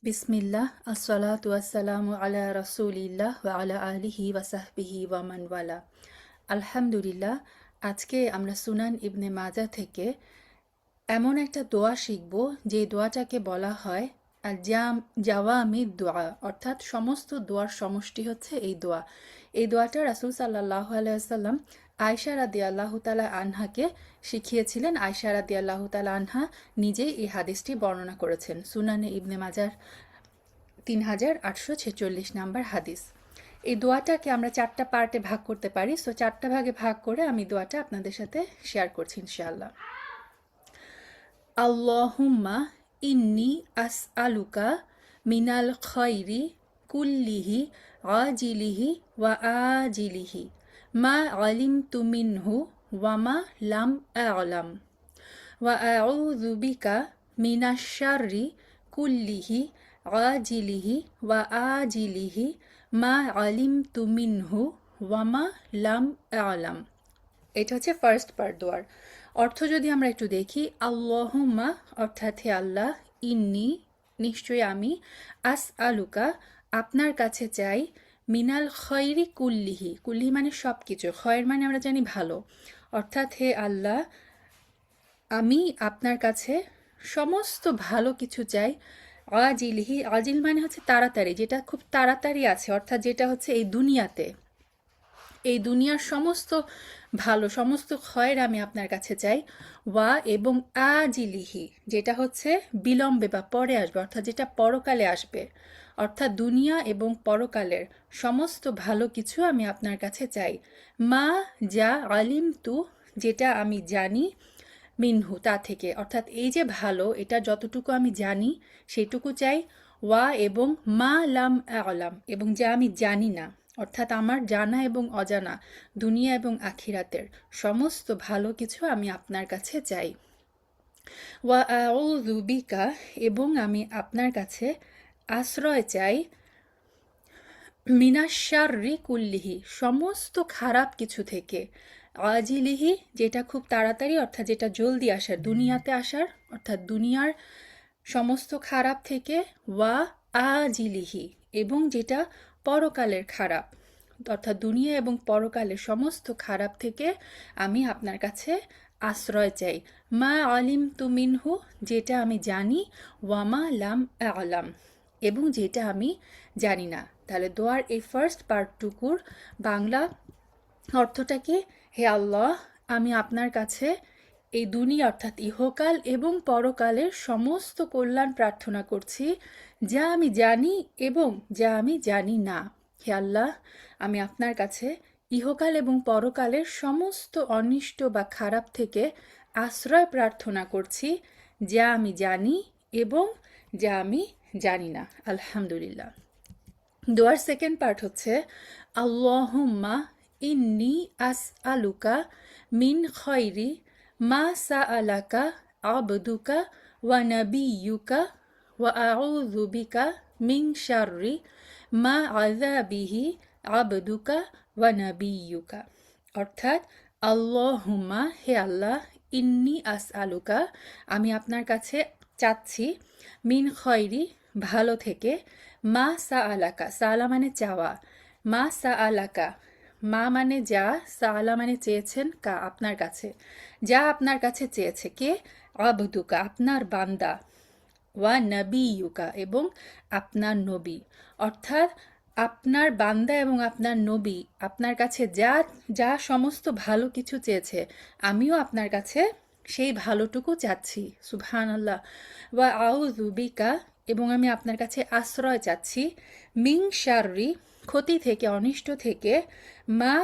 বিসমিল্লাহ আসসালাতু আসসালামু আলা রাসূলিল্লাহ ওয়া আলা আলিহি ওয়া সাহবিহি ওয়া মান ওয়ালা। আলহামদুলিল্লাহ। আজকে আমরা সুনান ইবনে মাজা থেকে এমন একটা দোয়া শিখব যে দোয়াটাকে বলা হয় জাওয়ামি দোয়া, অর্থাৎ সমস্ত দোয়ার সমষ্টি হচ্ছে এই দোয়া। এই দোয়াটা রাসূল সাল্লাল্লাহু আলাইহি ওয়াসাল্লাম আয়েশা রাদিয়াল্লাহু তাআলা আনহাকে শিখিয়েছিলেন। আয়েশা রাদিয়াল্লাহু তাআলা আনহা নিজেই এই হাদিসটি বর্ণনা করেছেন। সুনানে ইবনে মাজার 3846 নাম্বার হাদিস। এই দোয়াটাকে আমরা 4টা পার্টে ভাগ করতে পারি। সো 4টা ভাগে ভাগ করে আমি দোয়াটা আপনাদের সাথে শেয়ার করছি ইনশাআল্লাহ। আল্লাহুম্মা ইন্নি আসআলুকা মিনাল খায়রি কুল্লিহি আজিলিহি ওয়া আজিলিহি মা আলিমতু মিনহু ওয়া মা লাম আ'লাম ওয়া আউযু বিকা মিনাশ শাররি কুল্লিহি আজিলিহি ওয়া আজিলিহি মা আলিমতু মিনহু ওয়া মা লাম আ'লাম। এটা হচ্ছে ফার্স্ট পার্ট দোয়ার। অর্থ যদি আমরা একটু দেখি, আল্লাহুম্মা অর্থাৎ হে আল্লাহ, ইন্নি নিশ্চয়ই আমি, আস আলুকা আপনার কাছে চাই, মিনাল খয়রি কুল্লিহি, কুল্লিহি মানে সব কিছু, খয়ের মানে আমরা জানি ভালো, অর্থাৎ হে আল্লাহ আমি আপনার কাছে সমস্ত ভালো কিছু চাই। আজিলিহি, আজিল মানে হচ্ছে তাড়াতাড়ি, যেটা খুব তাড়াতাড়ি আছে, অর্থাৎ যেটা হচ্ছে এই দুনিয়াতে, এই দুনিয়ার সমস্ত ভালো, সমস্ত খয়ের আমি আপনার কাছে চাই। ওয়া এবং আজিলিহি, যেটা হচ্ছে বিলম্বে বা পরে আসবে, অর্থাৎ যেটা পরকালে আসবে, অর্থাৎ দুনিয়া এবং পরকালের সমস্ত ভালো কিছু আমি আপনার কাছে চাই। মা যা আলিম তু, যেটা আমি জানি, মিনহু তা থেকে, অর্থাৎ এই যে ভালো, এটা যতটুকু আমি জানি সেটুকু চাই। ওয়া এবং মা লাম আলাম, এবং যা আমি জানি না, অর্থাৎ আমার জানা এবং অজানা দুনিয়া এবং আখিরাতের সমস্ত ভালো কিছু আমি আপনার কাছে চাই। ওয়া আউযু বিকা, এবং আমি আপনার কাছে আশ্রয় চাই, মিনাশ শাররি কুল্লিহি, সমস্ত খারাপ কিছু থেকে, আজিলিহি যেটা খুব তাড়াতাড়ি, অর্থাৎ যেটা জলদি আসার, দুনিয়াতে আসার, অর্থাৎ দুনিয়ার সমস্ত খারাপ থেকে, ওয়া আজিলিহি এবং যেটা পরকালের খারাপ, অর্থাৎ দুনিয়া এবং পরকালের সমস্ত খারাপ থেকে আমি আপনার কাছে আশ্রয় চাই। মা আলিম তু মিনহু, যেটা আমি জানি, ওয়ামা লাম আলাম এবং যেটা আমি জানি না। তাহলে দোয়ার এই ফার্স্ট পার্টটুকুর বাংলা অর্থটা কি? হে আল্লাহ, আমি আপনার কাছে এই দুনিয়া অর্থাৎ ইহকাল এবং পরকালের সমস্ত কল্যাণ প্রার্থনা করছি, যা আমি জানি এবং যা আমি জানি না। হে আল্লাহ, আমি আপনার কাছে ইহকাল এবং পরকালের সমস্ত অনিষ্ট বা খারাপ থেকে আশ্রয় প্রার্থনা করছি, যা আমি জানি এবং যা আমি জানি না। আলহামদুলিল্লাহ। দোয়ার সেকেন্ড পার্ট হচ্ছে, আল্লাহুম্মা ইন্নি আসআলুকা মিন খয়রি মা সাআলাকা আবদুকা ওয়া নাবিয়্যুকা ওয়া আউযু বিকা মিন শাররি মা আযাবিহি আবদুকা ওয়া নাবিয়্যুকা। অর্থাৎ, আল্লাহুম্মা হে আল্লাহ, ইন্নি আসআলুকা আমি আপনার কাছে চাচ্ছি, মিন খয়রি ভালো থেকে, মা সাআলাকা, সাআলা মানে চাওয়া, মা সাআলাকা, মা মানে যা, সাআলা মানে চেয়েছেন, কা আপনার কাছে, যা আপনার কাছে চেয়েছে কে? আবদুকা আপনার বান্দা, ওয়া নবিয়ুকা এবং আপনার নবী, অর্থাৎ আপনার বান্দা এবং আপনার নবী আপনার কাছে যা যা সমস্ত ভালো কিছু চেয়েছে, আমিও আপনার কাছে সেই ভালোটুকু চাচ্ছি। সুবহানাল্লাহ। ওয়া আউযু বিকা এবং আমি আপনার কাছে আশ্রয় চাচ্ছি, মিং শাররি ক্ষতি থেকে, অনিষ্ট থেকে, মা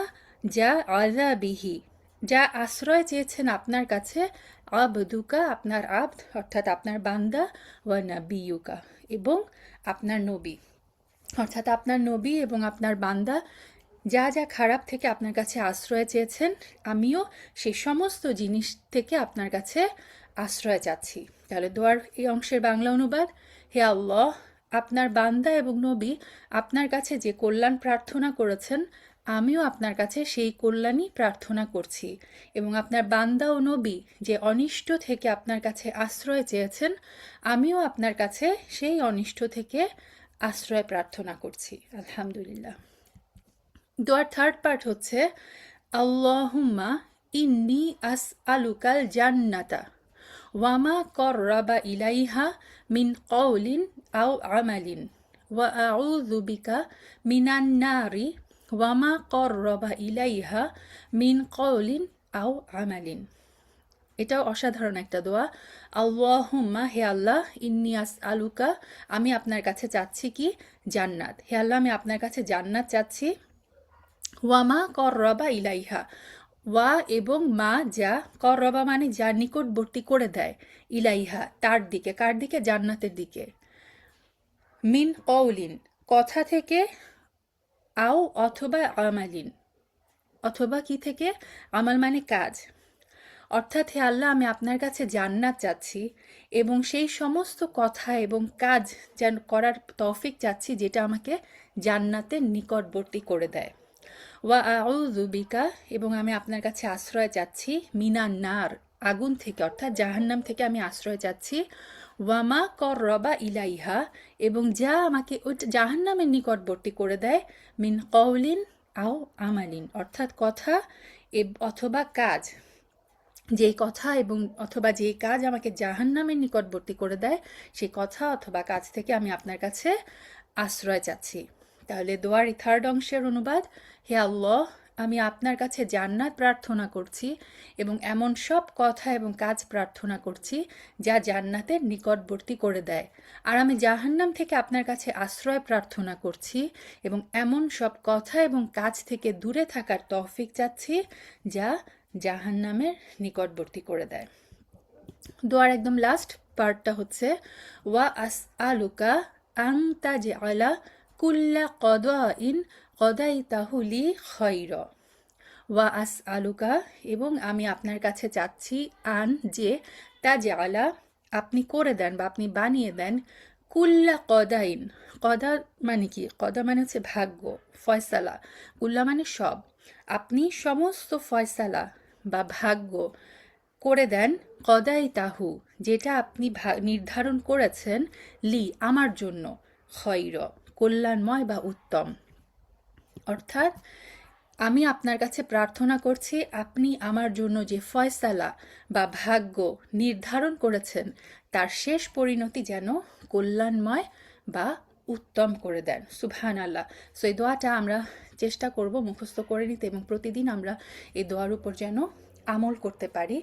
যা আযাবিহি যা আশ্রয় চেয়েছেন আপনার কাছে, আবদুকা আপনার আব্দ অর্থাৎ আপনার বান্দা, ওয়া নাবিয়ুকা এবং আপনার নবী, অর্থাৎ আপনার নবী এবং আপনার বান্দা যা যা খারাপ থেকে আপনার কাছে আশ্রয় চেয়েছেন, আমিও সেই সমস্ত জিনিস থেকে আপনার কাছে আশ্রয় চাচ্ছি। তাহলে দোয়ার এই অংশের বাংলা অনুবাদ, হে আল্লাহ, আপনার বান্দা এবং নবী আপনার কাছে যে কল্যাণ প্রার্থনা করেছেন, আমিও আপনার কাছে সেই কল্যাণই প্রার্থনা করছি এবং আপনার বান্দা ও নবী যে অনিষ্ট থেকে আপনার কাছে আশ্রয় চেয়েছেন, আমিও আপনার কাছে সেই অনিষ্ট থেকে আশ্রয় প্রার্থনা করছি। আলহামদুলিল্লাহ। দোয়ার থার্ড পার্ট হচ্ছে আল্লাহুম্মা ইন্নি আস আলুকাল জান্নাতা ওয়ামা কররাবা ইলাইহা মিন কওলিন আও আমালিন ওয়া আউযু বিকা মিনান নারি ওয়ামা কররাবা ইলাইহা মিন কওলিন আও আমালিন। এটাও অসাধারণ একটা দোয়া। আল্লাহুম্মা, হে আল্লাহ, ইন্নি আস আলুকা, আমি আপনার কাছে চাচ্ছি কি? জান্নাত। হে আল্লাহ, আমি আপনার কাছে জান্নাত চাচ্ছি। ওয়ামা কররবা ইলাইহা, ওয়া এবং মা যা, কররবা মানে যা নিকটবর্তী করে দেয়, ইলাইহা তার দিকে, কার দিকে? জান্নাতের দিকে। মিন কওলিন কথা থেকে, আও অথবা আমালিন অথবা কি থেকে? আমাল মানে কাজ। অর্থাৎ হে আল্লাহ, আমি আপনার কাছে জান্নাত চাচ্ছি এবং সেই সমস্ত কথা এবং কাজ যেন করার তৌফিক চাচ্ছি যেটা আমাকে জান্নাতের নিকটবর্তী করে দেয়। ওয়া আউযু বিকা, এবং আমি আপনার কাছে আশ্রয় চাচ্ছি, মিনান নার আগুন থেকে, অর্থাৎ জাহান্নাম থেকে আমি আশ্রয় চাচ্ছি। ওয়ামা কররবা ইলাইহা, এবং যা আমাকে ওই জাহান্নামের নিকটবর্তী করে দেয়, মিন কওলিন আও আমালিন, অর্থাৎ কথা অথবা কাজ, যেই কথা এবং অথবা যেই কাজ আমাকে জাহান্নামের নিকটবর্তী করে দেয়, সেই কথা অথবা কাজ থেকে আমি আপনার কাছে আশ্রয় চাচ্ছি। তাহলে দোয়ার এই থার্ড অংশের অনুবাদ, হে আল্লাহ, আমি আপনার কাছে জান্নাত প্রার্থনা করছি এবং এমন সব কথা এবং কাজ প্রার্থনা করছি যা জান্নাতের নিকটবর্তী করে দেয়। আর আমি জাহান্নাম থেকে আপনার কাছে আশ্রয় প্রার্থনা করছি এবং এমন সব কথা এবং কাজ থেকে দূরে থাকার তৌফিক চাচ্ছি যা জাহান্নামের নিকটবর্তী করে দেয়। দোয়ার একদম লাস্ট পার্টটা হচ্ছে ওয়া আস আলুকা আং তাজআলা কুল্লা কদাইন কদাইতাহু লি খায়র। ওয়া আস আলুকা, এবং আমি আপনার কাছে চাচ্ছি, আন যে, তাজআলা আপনি করে দেন বা আপনি বানিয়ে দেন, কুল্লা কদাইন, কদা মানে কি? কদা মানে হচ্ছে ভাগ্য, ফয়সালা, কুল্লা মানে সব, আপনি সমস্ত ফয়সালা বা ভাগ্য করে দেন, কদাই তাহু যেটা আপনি নির্ধারণ করেছেন, লি আমার জন্য, খৈর কল্যাণময় বা উত্তম। অর্থাৎ আমি আপনার কাছে প্রার্থনা করছি, আপনি আমার জন্য যে ফয়সালা বা ভাগ্য নির্ধারণ করেছেন তার শেষ পরিণতি যেন কল্যাণময় বা উত্তম করে দেন। সুবহান আল্লাহ। সো এই দোয়াটা আমরা চেষ্টা করব মুখস্থ করে নিতে এবং প্রতিদিন আমরা এই দোয়ার উপর যেন আমল করতে পারি।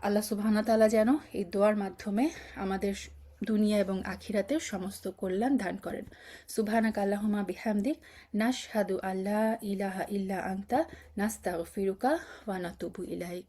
আল্লাহ সুবহানাহু ওয়া তাআলা যেন এই দোয়ার মাধ্যমে আমাদের দুনিয়া এবং আখিরাতের সমস্ত কল্যাণ দান করেন। সুবহানাকা আল্লাহুম্মা বিহামদিক, নাশহাদু আল্লা ইলাহা ইল্লা আনতা, নাস্তাগফিরুকা ওয়া নাতুবু ইলাইক।